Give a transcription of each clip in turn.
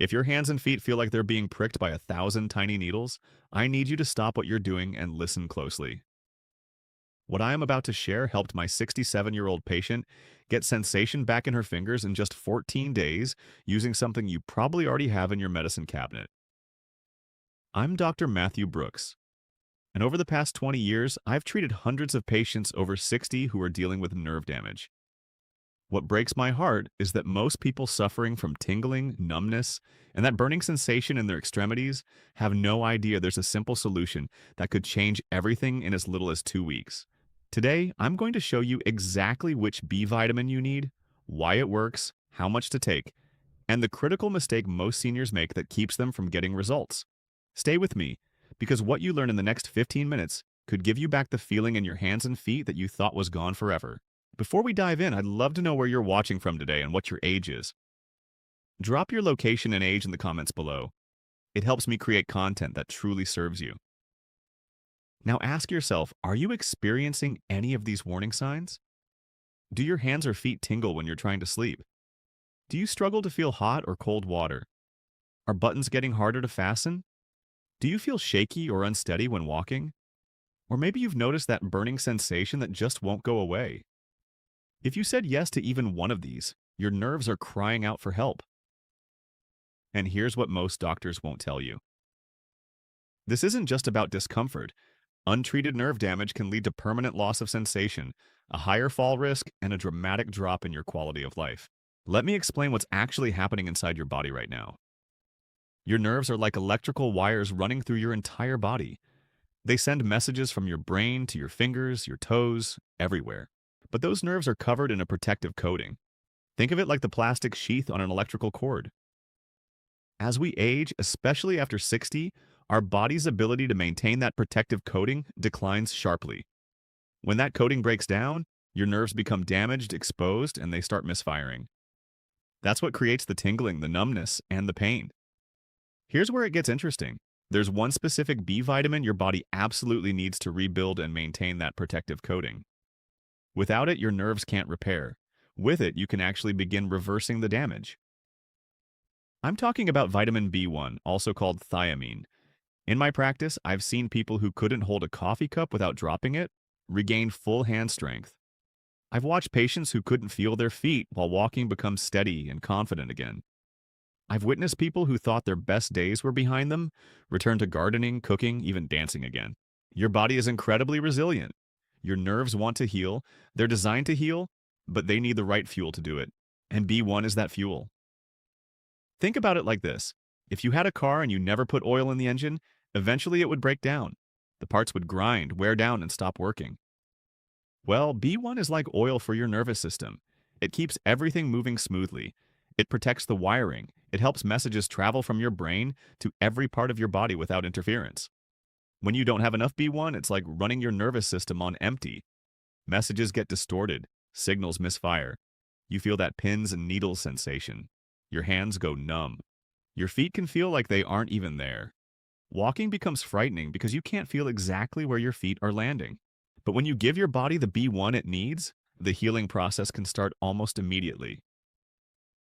If your hands and feet feel like they're being pricked by 1,000 tiny needles, I need you to stop what you're doing and listen closely. What I am about to share helped my 67-year-old patient get sensation back in her fingers in just 14 days using something you probably already have in your medicine cabinet. I'm Dr. Matthew Brooks, and over the past 20 years, I've treated hundreds of patients over 60 who are dealing with nerve damage. What breaks my heart is that most people suffering from tingling, numbness, and that burning sensation in their extremities have no idea there's a simple solution that could change everything in as little as 2 weeks. Today, I'm going to show you exactly which B vitamin you need, why it works, how much to take, and the critical mistake most seniors make that keeps them from getting results. Stay with me, because what you learn in the next 15 minutes could give you back the feeling in your hands and feet that you thought was gone forever. Before we dive in, I'd love to know where you're watching from today and what your age is. Drop your location and age in the comments below. It helps me create content that truly serves you. Now ask yourself, are you experiencing any of these warning signs? Do your hands or feet tingle when you're trying to sleep? Do you struggle to feel hot or cold water? Are buttons getting harder to fasten? Do you feel shaky or unsteady when walking? Or maybe you've noticed that burning sensation that just won't go away. If you said yes to even one of these, your nerves are crying out for help. And here's what most doctors won't tell you. This isn't just about discomfort. Untreated nerve damage can lead to permanent loss of sensation, a higher fall risk, and a dramatic drop in your quality of life. Let me explain what's actually happening inside your body right now. Your nerves are like electrical wires running through your entire body. They send messages from your brain to your fingers, your toes, everywhere. But those nerves are covered in a protective coating. Think of it like the plastic sheath on an electrical cord. As we age, especially after 60, our body's ability to maintain that protective coating declines sharply. When that coating breaks down, your nerves become damaged, exposed, and they start misfiring. That's what creates the tingling, the numbness, and the pain. Here's where it gets interesting. There's one specific B vitamin your body absolutely needs to rebuild and maintain that protective coating. Without it, your nerves can't repair. With it, you can actually begin reversing the damage. I'm talking about vitamin B1, also called thiamine. In my practice, I've seen people who couldn't hold a coffee cup without dropping it regain full hand strength. I've watched patients who couldn't feel their feet while walking become steady and confident again. I've witnessed people who thought their best days were behind them return to gardening, cooking, even dancing again. Your body is incredibly resilient. Your nerves want to heal. They're designed to heal, but they need the right fuel to do it. And B1 is that fuel. Think about it like this. If you had a car and you never put oil in the engine, eventually it would break down. The parts would grind, wear down, and stop working. Well, B1 is like oil for your nervous system. It keeps everything moving smoothly. It protects the wiring. It helps messages travel from your brain to every part of your body without interference. When you don't have enough B1, it's like running your nervous system on empty. Messages get distorted, signals misfire. You feel that pins and needles sensation. Your hands go numb. Your feet can feel like they aren't even there. Walking becomes frightening because you can't feel exactly where your feet are landing. But when you give your body the B1 it needs, the healing process can start almost immediately.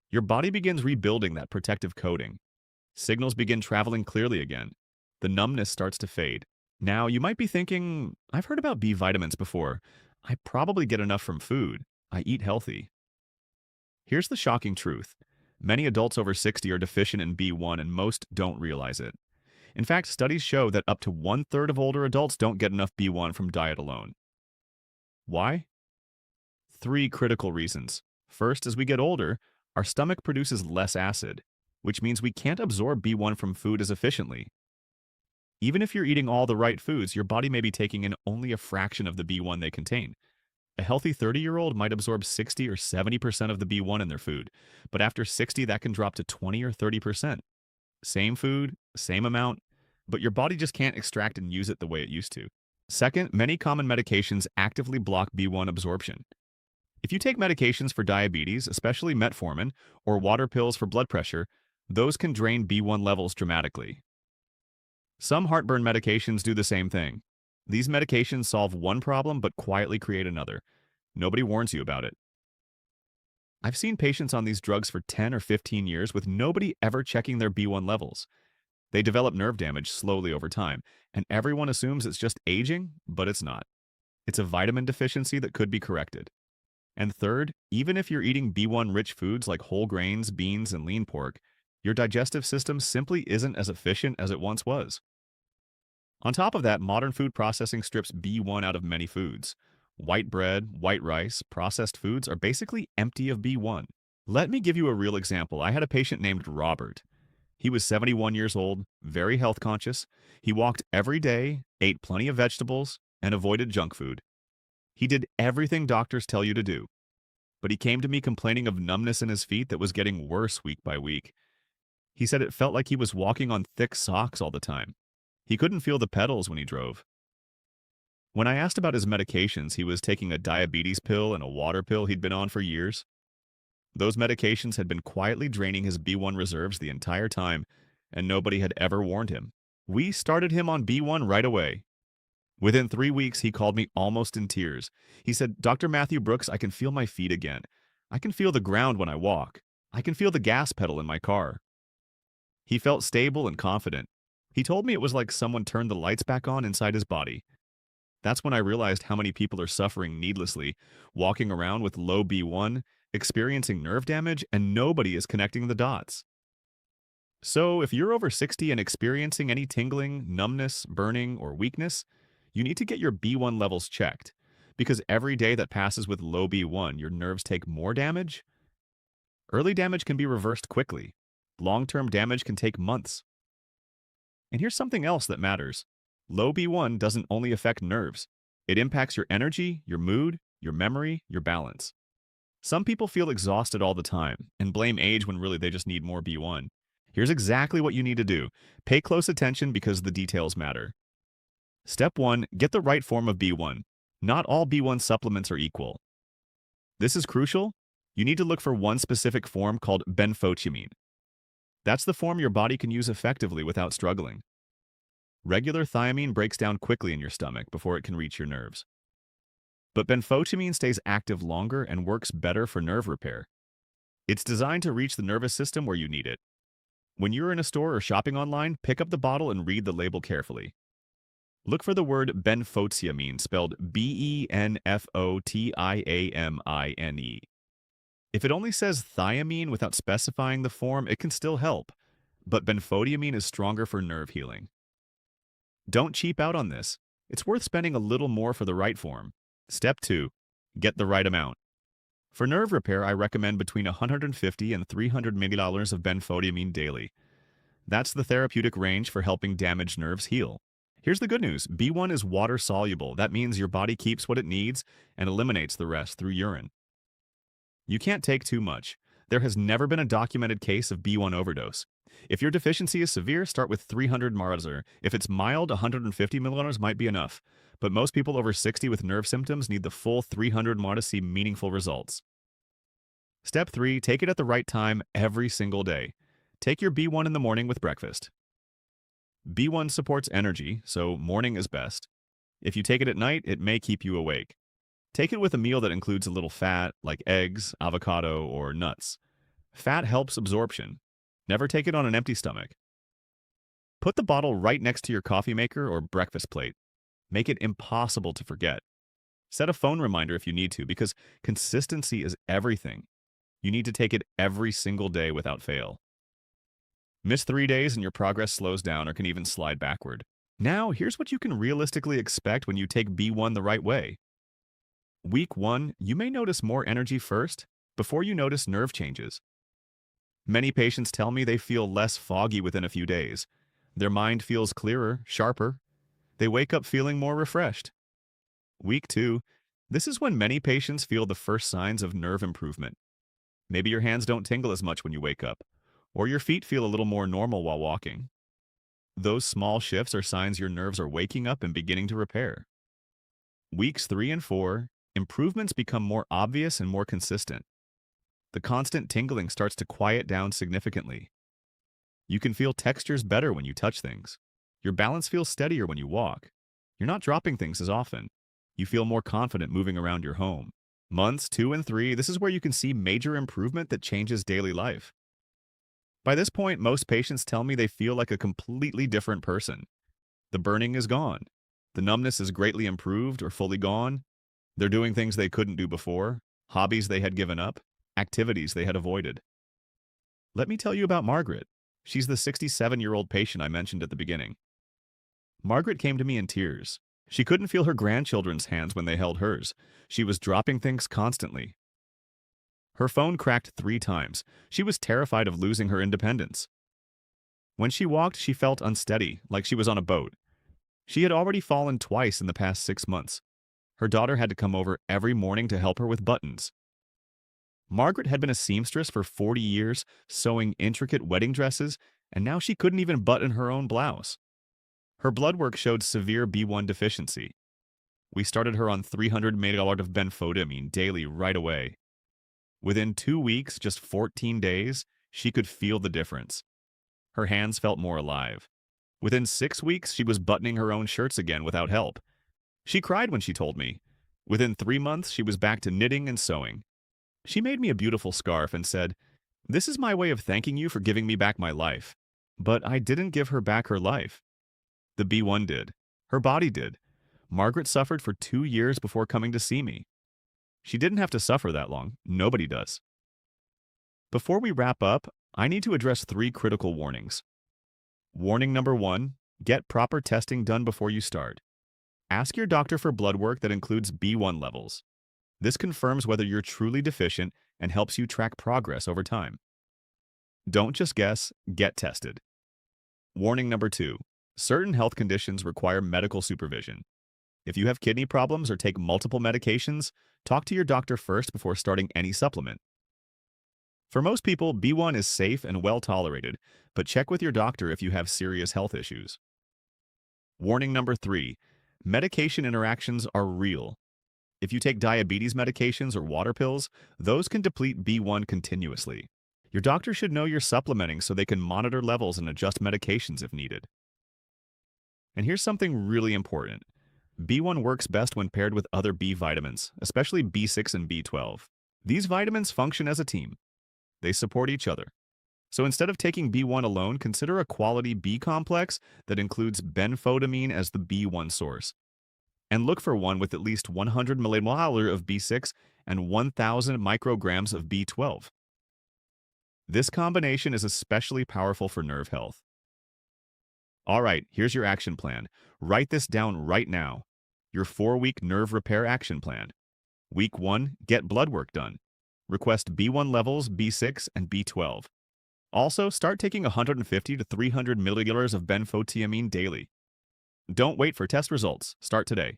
Your body begins rebuilding that protective coating. Signals begin traveling clearly again. The numbness starts to fade. Now, you might be thinking, I've heard about B vitamins before. I probably get enough from food. I eat healthy. Here's the shocking truth. Many adults over 60 are deficient in B1 and most don't realize it. In fact, studies show that up to 1/3 of older adults don't get enough B1 from diet alone. Why? 3 critical reasons. First, as we get older, our stomach produces less acid, which means we can't absorb B1 from food as efficiently. Even if you're eating all the right foods, your body may be taking in only a fraction of the B1 they contain. A healthy 30-year-old might absorb 60 or 70% of the B1 in their food, but after 60, that can drop to 20 or 30%. Same food, same amount, but your body just can't extract and use it the way it used to. Second, many common medications actively block B1 absorption. If you take medications for diabetes, especially metformin, or water pills for blood pressure, those can drain B1 levels dramatically. Some heartburn medications do the same thing. These medications solve one problem but quietly create another. Nobody warns you about it. I've seen patients on these drugs for 10 or 15 years with nobody ever checking their B1 levels. They develop nerve damage slowly over time, and everyone assumes it's just aging, but it's not. It's a vitamin deficiency that could be corrected. And third, even if you're eating B1 rich foods like whole grains, beans, and lean pork, your digestive system simply isn't as efficient as it once was. On top of that, modern food processing strips B1 out of many foods. White bread, white rice, processed foods are basically empty of B1. Let me give you a real example. I had a patient named Robert. He was 71 years old, very health conscious. He walked every day, ate plenty of vegetables, and avoided junk food. He did everything doctors tell you to do. But he came to me complaining of numbness in his feet that was getting worse week by week. He said it felt like he was walking on thick socks all the time. He couldn't feel the pedals when he drove. When I asked about his medications, he was taking a diabetes pill and a water pill he'd been on for years. Those medications had been quietly draining his B1 reserves the entire time, and nobody had ever warned him. We started him on B1 right away. Within 3 weeks, he called me almost in tears. He said, "Dr. Matthew Brooks, I can feel my feet again. I can feel the ground when I walk. I can feel the gas pedal in my car." He felt stable and confident. He told me it was like someone turned the lights back on inside his body. That's when I realized how many people are suffering needlessly, walking around with low B1, experiencing nerve damage, and nobody is connecting the dots. So, if you're over 60 and experiencing any tingling, numbness, burning, or weakness, you need to get your B1 levels checked. Because every day that passes with low B1, your nerves take more damage. Early damage can be reversed quickly. Long-term damage can take months. And here's something else that matters. Low B1 doesn't only affect nerves. It impacts your energy, your mood, your memory, your balance. Some people feel exhausted all the time and blame age when really they just need more B1. Here's exactly what you need to do. Pay close attention because the details matter. Step 1, get the right form of B1. Not all B1 supplements are equal. This is crucial. You need to look for one specific form called Benfotiamine. That's the form your body can use effectively without struggling. Regular thiamine breaks down quickly in your stomach before it can reach your nerves. But benfotiamine stays active longer and works better for nerve repair. It's designed to reach the nervous system where you need it. When you're in a store or shopping online, pick up the bottle and read the label carefully. Look for the word benfotiamine, spelled Benfotiamine. If it only says thiamine without specifying the form, it can still help, but benfotiamine is stronger for nerve healing. Don't cheap out on this. It's worth spending a little more for the right form. Step 2. Get the right amount. For nerve repair, I recommend between $150 and $300 milliliters of benfotiamine daily. That's the therapeutic range for helping damaged nerves heal. Here's the good news. B1 is water-soluble. That means your body keeps what it needs and eliminates the rest through urine. You can't take too much. There has never been a documented case of B1 overdose. If your deficiency is severe, start with 300 milliliters. If it's mild, 150 milliliters might be enough. But most people over 60 with nerve symptoms need the full 300 milliliters to see meaningful results. Step 3, take it at the right time every single day. Take your B1 in the morning with breakfast. B1 supports energy, so morning is best. If you take it at night, it may keep you awake. Take it with a meal that includes a little fat, like eggs, avocado, or nuts. Fat helps absorption. Never take it on an empty stomach. Put the bottle right next to your coffee maker or breakfast plate. Make it impossible to forget. Set a phone reminder if you need to, because consistency is everything. You need to take it every single day without fail. Miss 3 days and your progress slows down or can even slide backward. Now, here's what you can realistically expect when you take B1 the right way. Week 1, you may notice more energy first, before you notice nerve changes. Many patients tell me they feel less foggy within a few days. Their mind feels clearer, sharper. They wake up feeling more refreshed. Week 2, this is when many patients feel the first signs of nerve improvement. Maybe your hands don't tingle as much when you wake up, or your feet feel a little more normal while walking. Those small shifts are signs your nerves are waking up and beginning to repair. Weeks 3 and 4, improvements become more obvious and more consistent. The constant tingling starts to quiet down significantly. You can feel textures better when you touch things. Your balance feels steadier when you walk. You're not dropping things as often. You feel more confident moving around your home. Months 2 and 3, this is where you can see major improvement that changes daily life. By this point, most patients tell me they feel like a completely different person. The burning is gone. The numbness is greatly improved or fully gone. They're doing things they couldn't do before, hobbies they had given up, activities they had avoided. Let me tell you about Margaret. She's the 67-year-old patient I mentioned at the beginning. Margaret came to me in tears. She couldn't feel her grandchildren's hands when they held hers. She was dropping things constantly. Her phone cracked 3 times. She was terrified of losing her independence. When she walked, she felt unsteady, like she was on a boat. She had already fallen twice in the past 6 months. Her daughter had to come over every morning to help her with buttons. Margaret had been a seamstress for 40 years, sewing intricate wedding dresses, and now she couldn't even button her own blouse. Her blood work showed severe B1 deficiency. We started her on 300 mg of benfotiamine daily right away. Within 2 weeks, just 14 days, she could feel the difference. Her hands felt more alive. Within 6 weeks, she was buttoning her own shirts again without help. She cried when she told me. Within 3 months, she was back to knitting and sewing. She made me a beautiful scarf and said, "This is my way of thanking you for giving me back my life." But I didn't give her back her life. The B1 did. Her body did. Margaret suffered for 2 years before coming to see me. She didn't have to suffer that long. Nobody does. Before we wrap up, I need to address 3 critical warnings. Warning number 1, get proper testing done before you start. Ask your doctor for blood work that includes B1 levels. This confirms whether you're truly deficient and helps you track progress over time. Don't just guess, get tested. Warning number 2, certain health conditions require medical supervision. If you have kidney problems or take multiple medications, talk to your doctor first before starting any supplement. For most people, B1 is safe and well tolerated, but check with your doctor if you have serious health issues. Warning number 3, medication interactions are real. If you take diabetes medications or water pills, those can deplete B1 continuously. Your doctor should know you're supplementing so they can monitor levels and adjust medications if needed. And here's something really important. B1 works best when paired with other B vitamins, especially B6 and B12. These vitamins function as a team. They support each other. So instead of taking B1 alone, consider a quality B complex that includes benfotiamine as the B1 source. And look for one with at least 100 millimolar of B6 and 1,000 micrograms of B12. This combination is especially powerful for nerve health. All right, here's your action plan. Write this down right now. Your 4-week nerve repair action plan. Week 1, get blood work done. Request B1 levels, B6, and B12. Also, start taking 150 to 300 milliliters of benfotiamine daily. Don't wait for test results. Start today.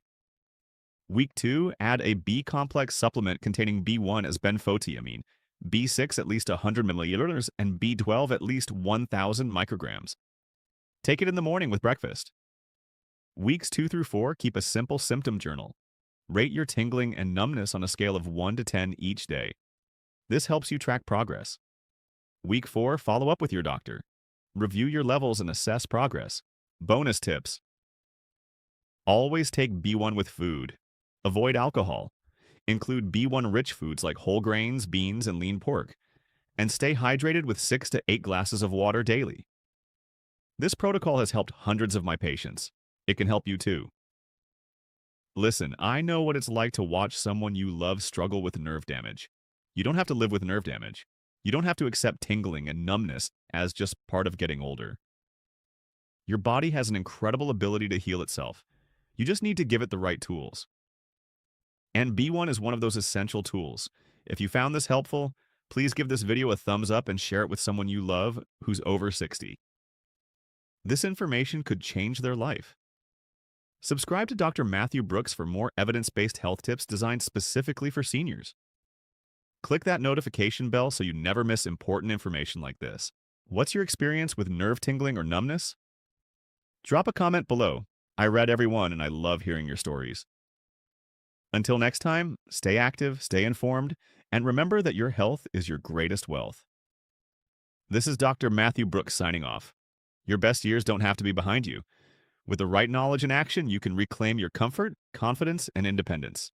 Week 2, add a B complex supplement containing B1 as benfotiamine, B6 at least 100 milliliters, and B12 at least 1,000 micrograms. Take it in the morning with breakfast. Weeks 2 through 4, keep a simple symptom journal. Rate your tingling and numbness on a scale of 1 to 10 each day. This helps you track progress. Week 4, follow up with your doctor. Review your levels and assess progress. Bonus tips. Always take B1 with food. Avoid alcohol. Include B1-rich foods like whole grains, beans, and lean pork. And stay hydrated with 6 to 8 glasses of water daily. This protocol has helped hundreds of my patients. It can help you too. Listen, I know what it's like to watch someone you love struggle with nerve damage. You don't have to live with nerve damage. You don't have to accept tingling and numbness as just part of getting older. Your body has an incredible ability to heal itself. You just need to give it the right tools. And B1 is one of those essential tools. If you found this helpful, please give this video a thumbs up and share it with someone you love who's over 60. This information could change their life. Subscribe to Dr. Matthew Brooks for more evidence-based health tips designed specifically for seniors. Click that notification bell so you never miss important information like this. What's your experience with nerve tingling or numbness? Drop a comment below. I read every one and I love hearing your stories. Until next time, stay active, stay informed, and remember that your health is your greatest wealth. This is Dr. Matthew Brooks signing off. Your best years don't have to be behind you. With the right knowledge and action, you can reclaim your comfort, confidence, and independence.